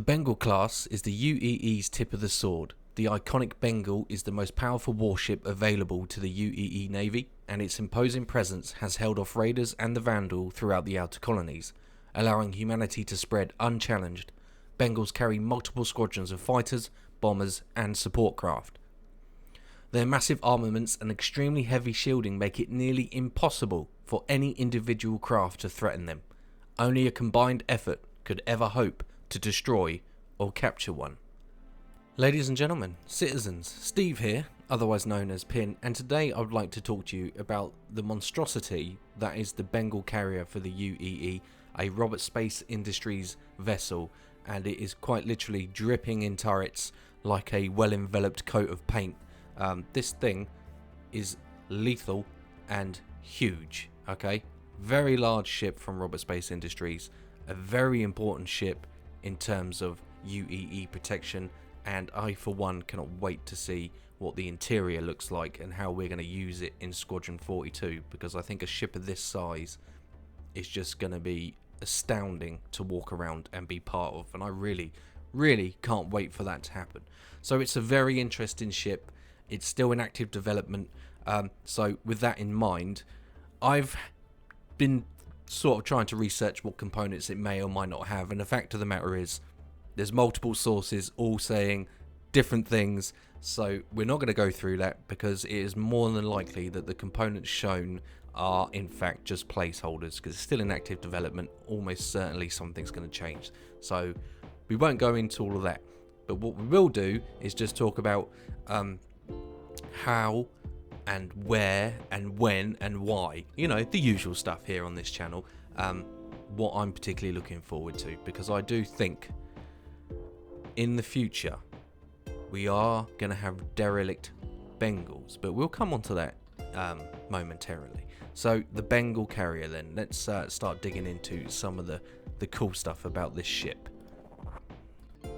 Bengal class is the UEE's tip of the sword. The iconic Bengal is the most powerful warship available to the UEE Navy, and its imposing presence has held off raiders and the Vandal throughout the outer colonies, allowing humanity to spread unchallenged. Bengals carry multiple squadrons of fighters, bombers, and support craft. Their massive armaments and extremely heavy shielding make it nearly impossible for any individual craft to threaten them. Only a combined effort could ever hope to destroy or capture one. Ladies and gentlemen, citizens, Steve here, otherwise known as Pin, and today I would like to talk to you about the monstrosity that is the Bengal Carrier for the UEE, a Robert Space Industries vessel, and it is quite literally dripping in turrets like a well-enveloped coat of paint. This thing is lethal and huge, okay? Very large ship from Robert Space Industries, a very important ship in terms of UEE protection, and I for one cannot wait to see what the interior looks like and how we're going to use it in Squadron 42, because I think a ship of this size is just going to be astounding to walk around and be part of, and I really can't wait for that to happen. So it's a very interesting ship. It's still in active development, so with that in mind, I've been sort of trying to research what components it may or might not have, and the fact of the matter is there's multiple sources all saying different things, so we're not going to go through that because it is more than likely that the components shown are in fact just placeholders, because it's still in active development. Almost certainly something's going to change, so we won't go into all of that. But what we will do is just talk about how and where and when and why, you know, the usual stuff here on this channel. What I'm particularly looking forward to, because I do think in the future we are going to have Derelict Bengals, but we'll come on to that momentarily. So the Bengal Carrier, then let's start digging into some of the cool stuff about this ship.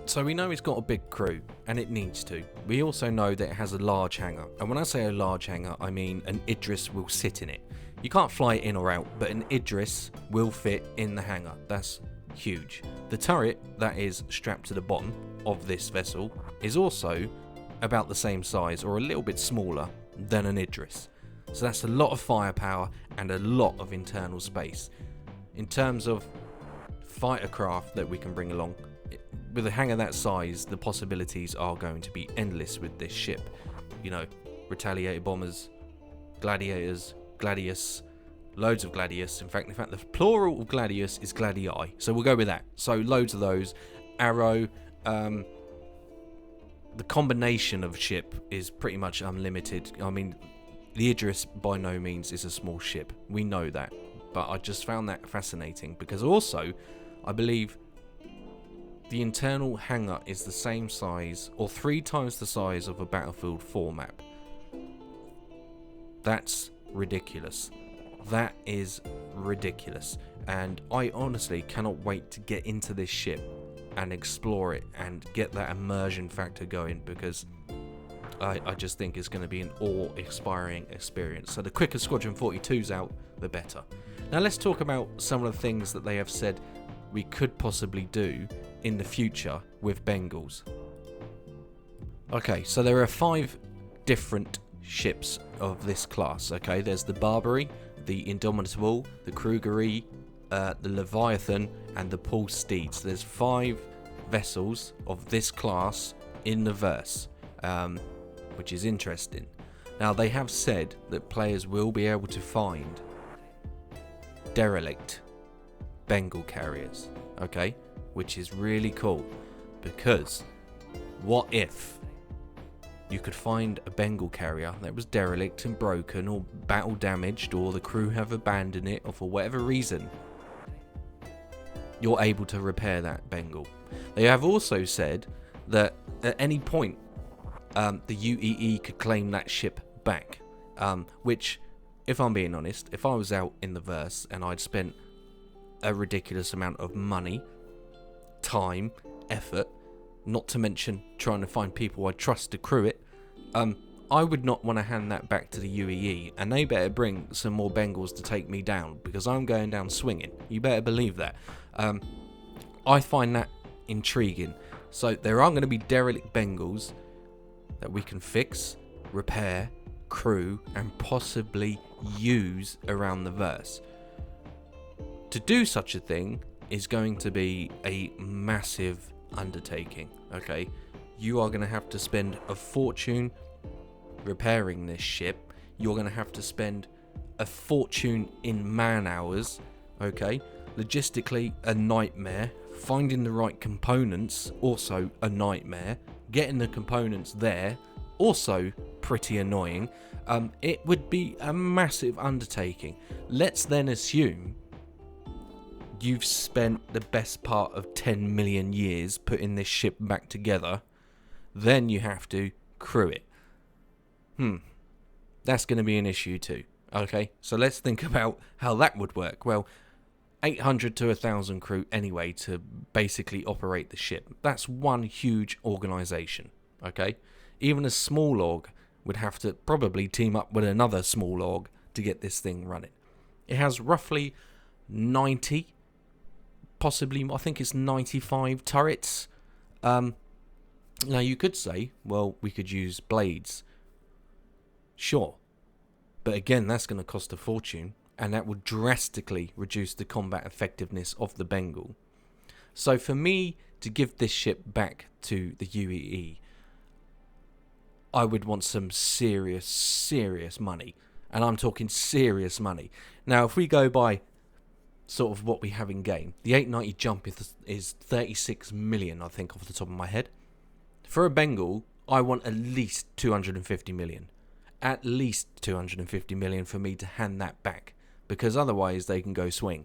So we know it's got a big crew, and it needs to. We also know that it has a large hangar, and when I say a large hangar, I mean an Idris will sit in it. You can't fly it in or out, but an Idris will fit in the hangar. That's huge. The turret that is strapped to the bottom of this vessel is also about the same size or a little bit smaller than an Idris. So that's a lot of firepower and a lot of internal space. In terms of fighter craft that we can bring along, with a hangar that size, the possibilities are going to be endless with this ship. You know, retaliator bombers, gladiators, gladius, loads of gladius. In fact, the plural of gladius is gladii, so we'll go with that. So loads of those. Arrow, the combination of ship is pretty much unlimited. I mean, the Idris by no means is a small ship. We know that, but I just found that fascinating because also, I believe the internal hangar is the same size or 3 times the size of a Battlefield 4 map. That's ridiculous. That is ridiculous. And I honestly cannot wait to get into this ship and explore it and get that immersion factor going, because I just think it's going to be an awe-inspiring experience. So the quicker Squadron 42's out, the better. Now let's talk about some of the things that they have said we could possibly do in the future with Bengals. Okay, so there are 5 different ships of this class. Okay, there's the Barbary, the Indomitable, the Krugeri, the Leviathan, and the Paul Steed. So there's 5 vessels of this class in the verse, which is interesting. Now they have said that players will be able to find Derelict Bengal Carriers, okay, which is really cool, because what if you could find a Bengal Carrier that was derelict and broken or battle damaged, or the crew have abandoned it, or for whatever reason you're able to repair that Bengal. They have also said that at any point the UEE could claim that ship back, which, if I'm being honest, if I was out in the verse and I'd spent a ridiculous amount of money, time, effort, not to mention trying to find people I trust to crew it, I would not want to hand that back to the UEE, and they better bring some more Bengals to take me down, because I'm going down swinging. You better believe that. I find that intriguing, So there are going to be derelict Bengals that we can fix, repair, crew, and possibly use around the verse. To do such a thing is going to be a massive undertaking, okay? You are going to have to spend a fortune repairing this ship. You're going to have to spend a fortune in man hours, okay? Logistically, a nightmare. Finding the right components, also a nightmare. Getting the components there, also pretty annoying. It would be a massive undertaking. Let's then assume you've spent the best part of 10 million years putting this ship back together. Then you have to crew it. That's going to be an issue too. Okay, so let's think about how that would work. Well, 800 to 1,000 crew anyway to basically operate the ship. That's one huge organisation, okay? Even a small org would have to probably team up with another small org to get this thing running. It has roughly 90, possibly, I think it's 95 turrets. Now you could say, well, we could use blades. Sure. But again, that's going to cost a fortune, and that would drastically reduce the combat effectiveness of the Bengal. So for me to give this ship back to the UEE, I would want some serious money. And I'm talking serious money. Now, if we go by sort of what we have in game, the 890 jump is 36 million, I think, off the top of my head. For a Bengal, I want at least 250 million. At least 250 million for me to hand that back, because otherwise they can go swing.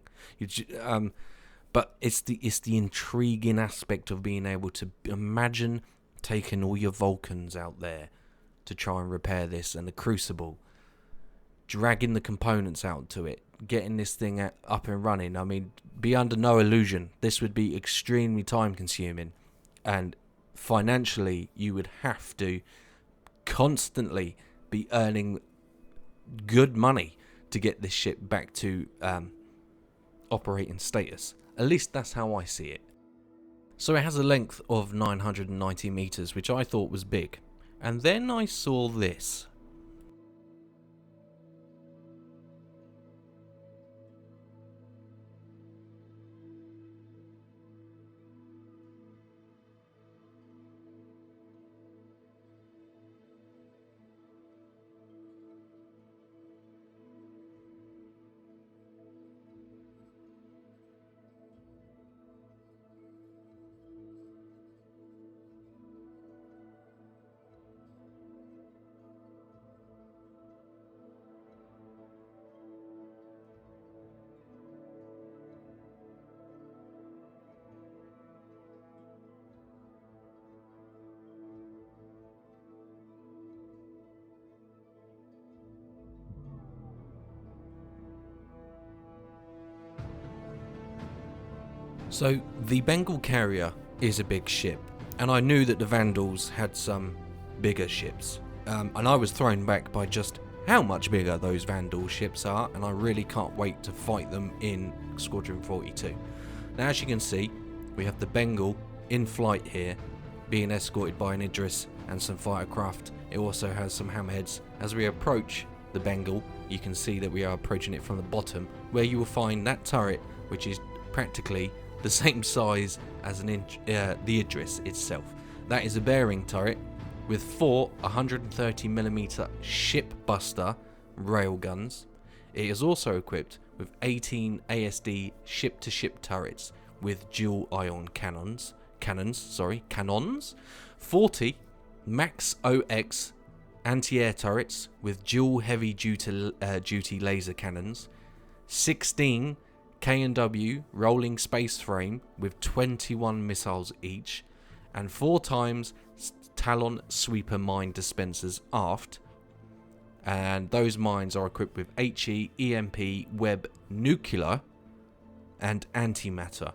But it's the intriguing aspect of being able to imagine taking all your Vulcans out there to try and repair this, and the Crucible, dragging the components out to it, getting this thing up and running. I mean, be under no illusion, this would be extremely time consuming, and financially you would have to constantly be earning good money to get this ship back to operating status. At least that's how I see it. So it has a length of 990 meters, which I thought was big. And then I saw this. So the Bengal Carrier is a big ship, and I knew that the Vandals had some bigger ships, and I was thrown back by just how much bigger those Vandal ships are, and I really can't wait to fight them in Squadron 42. Now, as you can see, we have the Bengal in flight here, being escorted by an Idris and some fightercraft. It also has some hammerheads. As we approach the Bengal, you can see that we are approaching it from the bottom, where you will find that turret, which is practically the same size as the Idris itself. That is a bearing turret with 4 130mm ship buster railguns. It is also equipped with 18 ASD ship-to-ship turrets with dual ion cannons, 40 Max OX anti-air turrets with dual heavy-duty laser cannons, 16 K&W rolling space frame with 21 missiles each, and 4 times Talon sweeper mine dispensers aft. And those mines are equipped with HE, EMP, web, nuclear, and antimatter.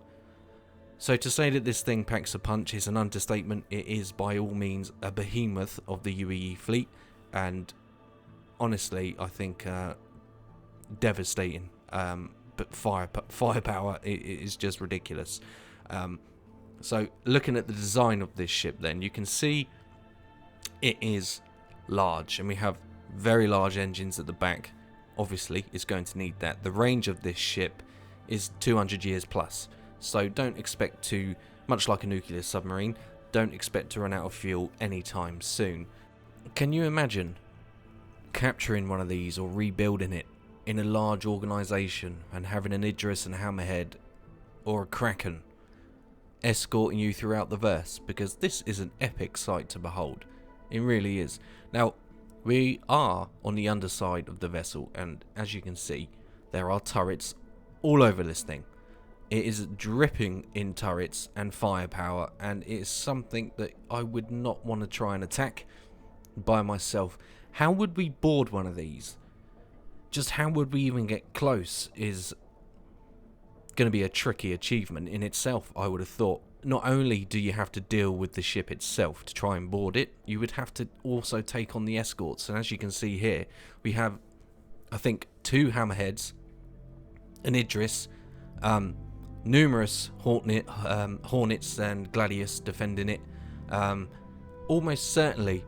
So to say that this thing packs a punch is an understatement. It is by all means a behemoth of the UEE fleet, and honestly, I think devastating. But firepower is just ridiculous. So looking at the design of this ship then, you can see it is large, and we have very large engines at the back. Obviously it's going to need that. The range of this ship is 200 years plus, so don't expect to, much like a nuclear submarine, don't expect to run out of fuel anytime soon. Can you imagine capturing one of these or rebuilding it in a large organisation and having an Idris and Hammerhead or a Kraken escorting you throughout the verse? Because this is an epic sight to behold. It really is. Now, we are on the underside of the vessel, and as you can see, there are turrets all over this thing. It is dripping in turrets and firepower, and it is something that I would not want to try and attack by myself. How would we board one of these? Just how would we even get close is going to be a tricky achievement in itself, I would have thought. Not only do you have to deal with the ship itself to try and board it, you would have to also take on the escorts. And as you can see here, we have, I think, 2 Hammerheads, an Idris, numerous Hornets and Gladius defending it. Almost certainly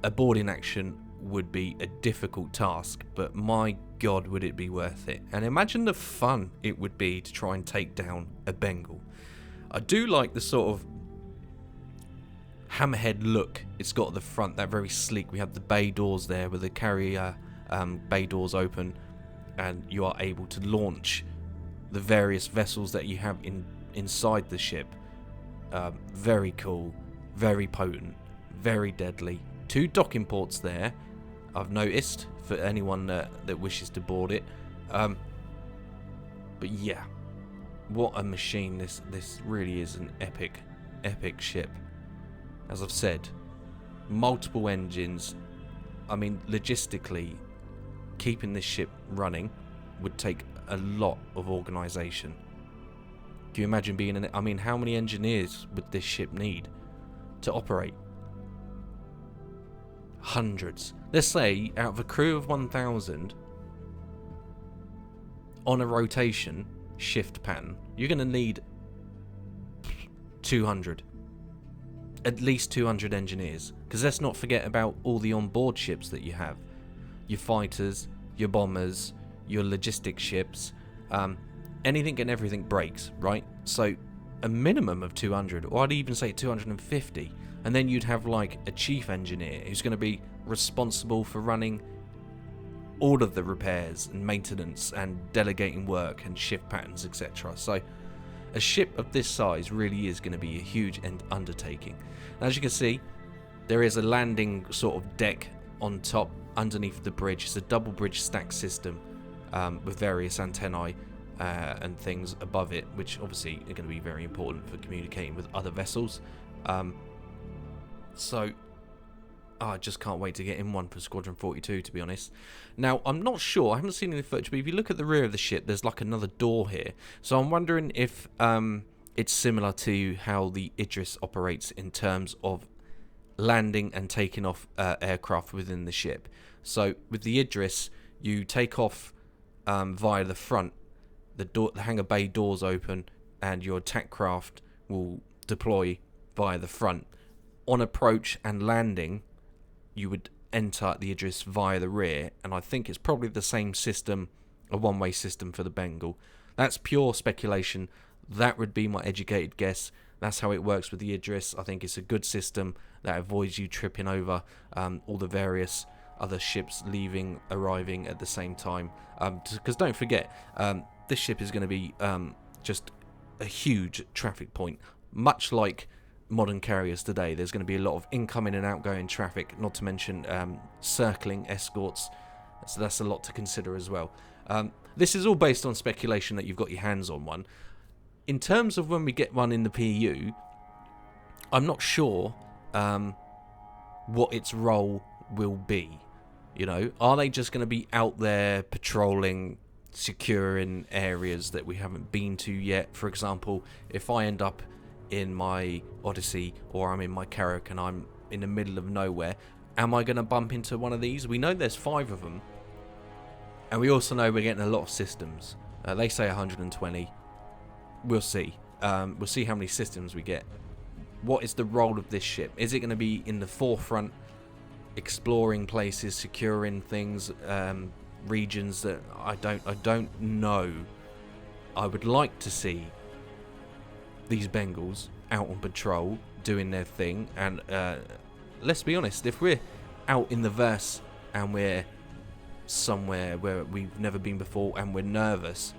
a boarding action would be a difficult task, but my god, would it be worth it. And imagine the fun it would be to try and take down a Bengal. I do like the sort of Hammerhead look it's got at the front, that very sleek. We have the bay doors there with the carrier bay doors open, and you are able to launch the various vessels that you have inside the ship. Very cool, very potent, very deadly. 2 docking ports there, I've noticed, for anyone that wishes to board it. But yeah, what a machine. This really is an epic ship. As I've said, multiple engines. I mean, logistically, keeping this ship running would take a lot of organisation. Can you imagine being in it? I mean, how many engineers would this ship need to operate? Hundreds. Let's say out of a crew of 1,000 on a rotation shift pattern, you're going to need 200. At least 200 engineers. Because let's not forget about all the onboard ships that you have. Your fighters, your bombers, your logistic ships. Anything and everything breaks, right? So a minimum of 200, or I'd even say 250. And then you'd have like a chief engineer who's going to be responsible for running all of the repairs and maintenance and delegating work and shift patterns, etc. So a ship of this size really is going to be a huge undertaking. And as you can see, there is a landing sort of deck on top underneath the bridge. It's a double bridge stack system with various antennae and things above it, which obviously are going to be very important for communicating with other vessels. So I just can't wait to get in one for Squadron 42, to be honest. Now, I'm not sure, I haven't seen any footage, but if you look at the rear of the ship, there's like another door here. So I'm wondering if it's similar to how the Idris operates in terms of landing and taking off aircraft within the ship. So with the Idris, you take off via the front, the hangar bay doors open, and your attack craft will deploy via the front. On approach and landing, you would enter the Idris via the rear, and I think it's probably the same system, a one-way system for the Bengal. That's pure speculation. That would be my educated guess. That's how it works with the Idris. I think it's a good system that avoids you tripping over all the various other ships leaving, arriving at the same time. Because don't forget, this ship is going to be just a huge traffic point, much like modern carriers today. There's going to be a lot of incoming and outgoing traffic, not to mention circling escorts, so that's a lot to consider as well. This is all based on speculation that you've got your hands on one. In terms of when we get one in the PU, I'm not sure what its role will be. You know, are they just going to be out there patrolling, securing areas that we haven't been to yet? For example, if I end up in my Odyssey or I'm in my Carrack and I'm in the middle of nowhere, am I going to bump into one of these? We know there's 5 of them, and we also know we're getting a lot of systems. They say 120. We'll see. We'll see how many systems we get. What is the role of this ship? Is it going to be in the forefront, exploring places, securing things, regions that I don't know? I would like to see these Bengals out on patrol doing their thing, and let's be honest, if we're out in the verse and we're somewhere where we've never been before and we're nervous,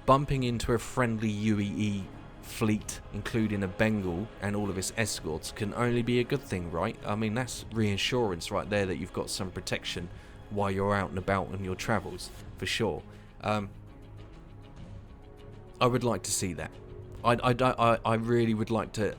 bumping into a friendly UEE fleet, including a Bengal and all of its escorts, can only be a good thing, right? I mean, that's reassurance right there that you've got some protection while you're out and about on your travels, for sure. I would like to see that. I really would like to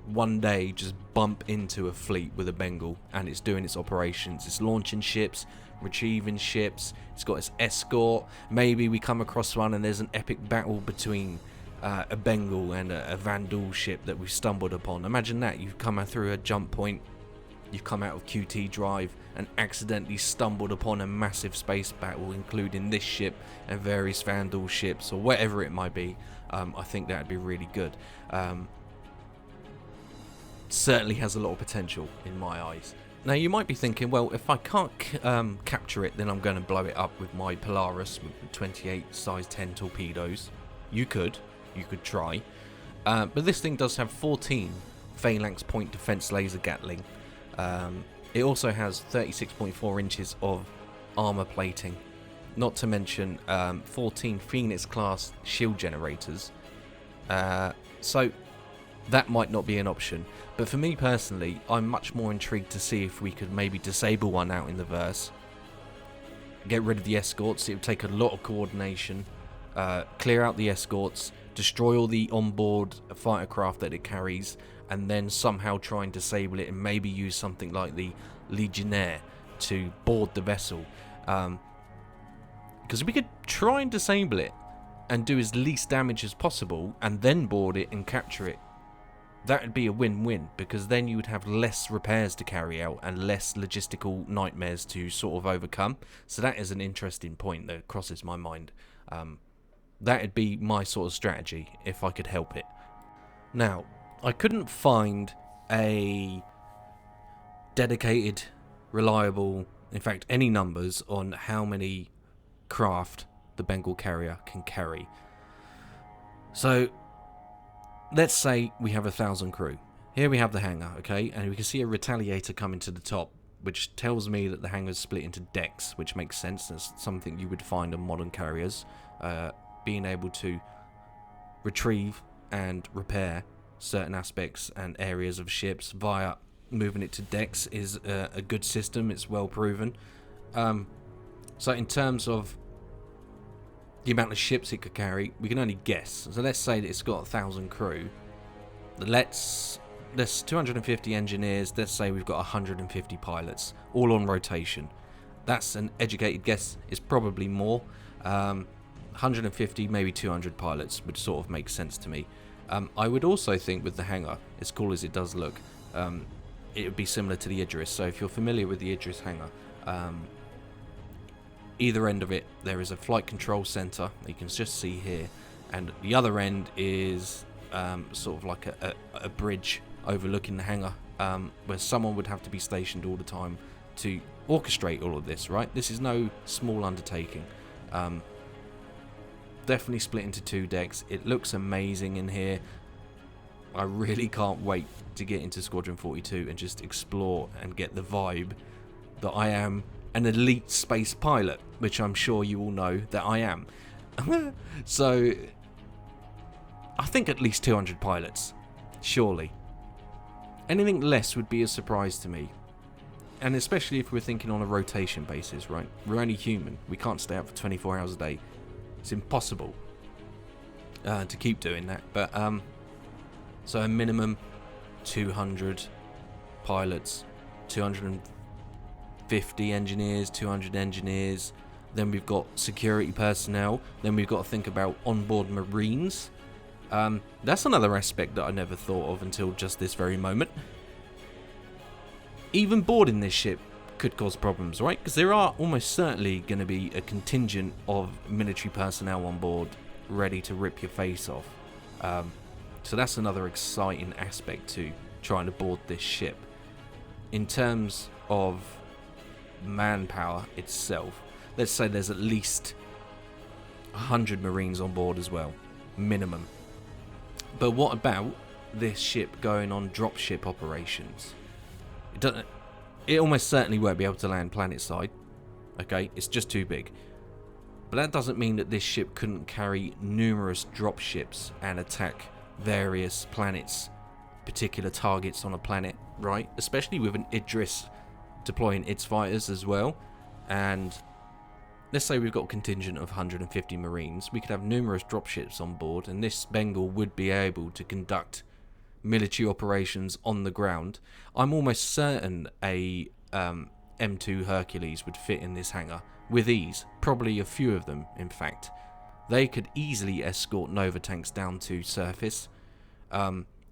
one day just bump into a fleet with a Bengal and it's doing its operations. It's launching ships, retrieving ships, it's got its escort. Maybe we come across one and there's an epic battle between a Bengal and a Vandal ship that we've stumbled upon. Imagine that. You've come out through a jump point, you've come out of QT Drive and accidentally stumbled upon a massive space battle, including this ship and various Vandal ships or whatever it might be. I think that would be really good. Certainly has a lot of potential in my eyes. Now you might be thinking, well, if I can't capture it, then I'm going to blow it up with my Polaris with 28 size 10 torpedoes. You could try, but this thing does have 14 phalanx point defense laser Gatling. It also has 36.4 inches of armor plating, not to mention 14 Phoenix class shield generators. So that might not be an option, but for me personally, I'm much more intrigued to see if we could maybe disable one out in the verse, get rid of the escorts. It would take a lot of coordination, clear out the escorts, destroy all the onboard fighter craft that it carries, and then somehow try and disable it and maybe use something like the Legionnaire to board the vessel. Because we could try and disable it and do as least damage as possible and then board it and capture it. That would be a win-win, because then you would have less repairs to carry out and less logistical nightmares to sort of overcome. So that is an interesting point that crosses my mind. That would be my sort of strategy if I could help it. Now, I couldn't find a dedicated, reliable, in fact any numbers on how many craft the Bengal Carrier can carry. So let's say we have 1,000 crew. Here we have the hangar, okay, and we can see a retaliator coming to the top, which tells me that the hangar's split into decks, which makes sense. That's something you would find on modern carriers. Being able to retrieve and repair certain aspects and areas of ships via moving it to decks is a good system. It's well proven. So in terms of the amount of ships it could carry, we can only guess. So let's say that it's got 1,000 crew. There's 250 engineers. Let's say we've got 150 pilots, all on rotation. That's an educated guess. It's probably more. 150, maybe 200 pilots would sort of make sense to me. I would also think with the hangar, as cool as it does look, it would be similar to the Idris. So if you're familiar with the Idris hangar, either end of it there is a flight control center you can just see here, and the other end is sort of like a bridge overlooking the hangar, where someone would have to be stationed all the time to orchestrate all of this, right? This is no small undertaking. Definitely split into 2 decks. It looks amazing in here. I really can't wait to get into Squadron 42 and just explore and get the vibe that I am an elite space pilot, which I'm sure you all know that I am. So I think at least 200 pilots, surely. Anything less would be a surprise to me, and especially if we're thinking on a rotation basis, right? We're only human. We can't stay up for 24 hours a day. It's impossible to keep doing that. But so a minimum 200 pilots, 250 engineers, 200 engineers. Then we've got security personnel. Then we've got to think about onboard Marines. That's another aspect that I never thought of until just this very moment. Even boarding this ship could cause problems, right? Because there are almost certainly going to be a contingent of military personnel on board ready to rip your face off. So that's another exciting aspect to trying to board this ship. In terms of manpower itself, let's say there's at least 100 Marines on board as well, minimum. But what about this ship going on dropship operations? It almost certainly won't be able to land planetside. Okay, it's just too big. But that doesn't mean that this ship couldn't carry numerous dropships and attack various planets, particular targets on a planet, right? Especially with an Idris deploying its fighters as well. And let's say we've got a contingent of 150 Marines. We could have numerous dropships on board, and this Bengal would be able to conduct military operations on the ground. I'm almost certain a M2 Hercules would fit in this hangar with ease, probably a few of them in fact. They could easily escort Nova tanks down to surface,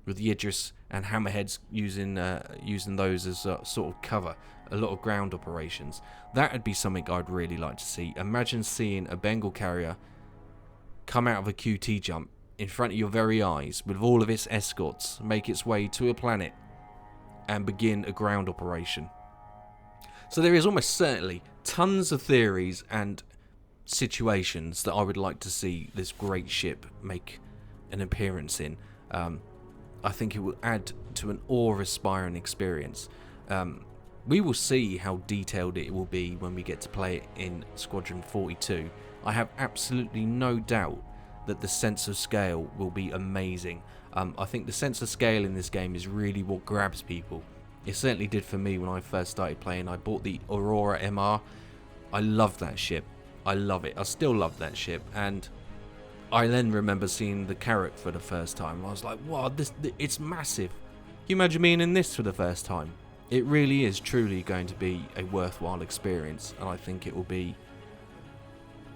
with the Idris and Hammerheads using those as sort of cover, a lot of ground operations. That would be something I'd really like to see. Imagine seeing a Bengal Carrier come out of a QT jump in front of your very eyes with all of its escorts, make its way to a planet and begin a ground operation. So there is almost certainly tons of theories and situations that I would like to see this great ship make an appearance in. I think it will add to an awe-inspiring experience. We will see how detailed it will be when we get to play it in Squadron 42. I have absolutely no doubt that the sense of scale will be amazing. I think the sense of scale in this game is really what grabs people. It certainly did for me when I first started playing. I bought the Aurora MR. I love that ship. I love it. I still love that ship. And I then remember seeing the Carrack for the first time. I was like, wow, it's massive. Can you imagine being in this for the first time? It really is truly going to be a worthwhile experience. And I think it will be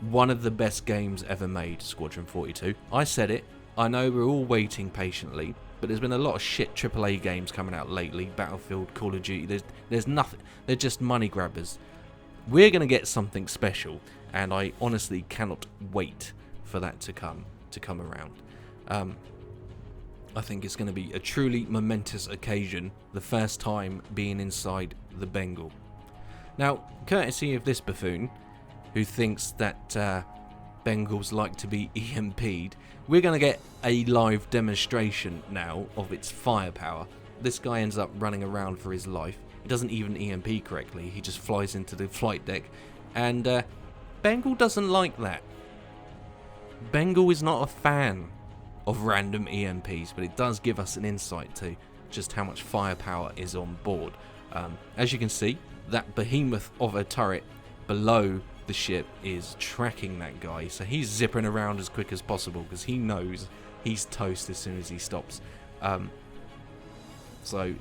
one of the best games ever made, Squadron 42. I said it. I know we're all waiting patiently. But there's been a lot of shit AAA games coming out lately. Battlefield, Call of Duty. There's nothing. They're just money grabbers. We're going to get something special. And I honestly cannot wait for that to come around. I think it's going to be a truly momentous occasion. The first time being inside the Bengal. Now, courtesy of this buffoon, who thinks that Bengals like to be EMP'd, we're going to get a live demonstration now of its firepower. This guy ends up running around for his life. He doesn't even EMP correctly. He just flies into the flight deck. And Bengal doesn't like that. Bengal is not a fan of random EMPs, but it does give us an insight to just how much firepower is on board. As you can see, that behemoth of a turret below the ship is tracking that guy, so he's zipping around as quick as possible because he knows he's toast as soon as he stops. So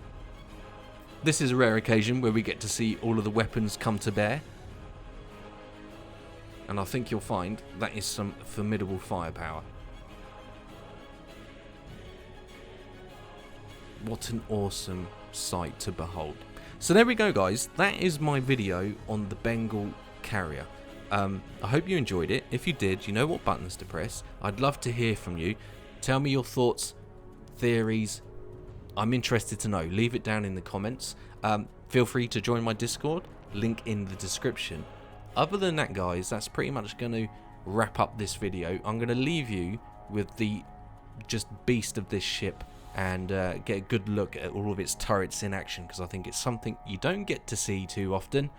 this is a rare occasion where we get to see all of the weapons come to bear, and I think you'll find that is some formidable firepower. What an awesome sight to behold. So there we go, guys. That is my video on the Bengal Carrier. I hope you enjoyed it. If you did, you know what buttons to press. I'd love to hear from you. Tell me your thoughts, theories. I'm interested to know. Leave it down in the comments. Feel free to join my Discord. Link in the description. Other than that, guys, that's pretty much going to wrap up this video. I'm going to leave you with the just beast of this ship and get a good look at all of its turrets in action, because I think it's something you don't get to see too often.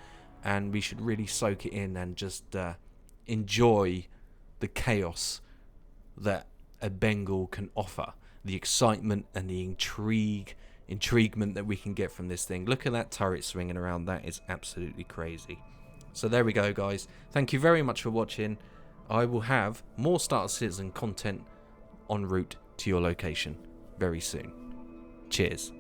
And we should really soak it in and just enjoy the chaos that a Bengal can offer. The excitement and the intriguement that we can get from this thing. Look at that turret swinging around. That is absolutely crazy. So there we go, guys. Thank you very much for watching. I will have more Star Citizen content en route to your location very soon. Cheers.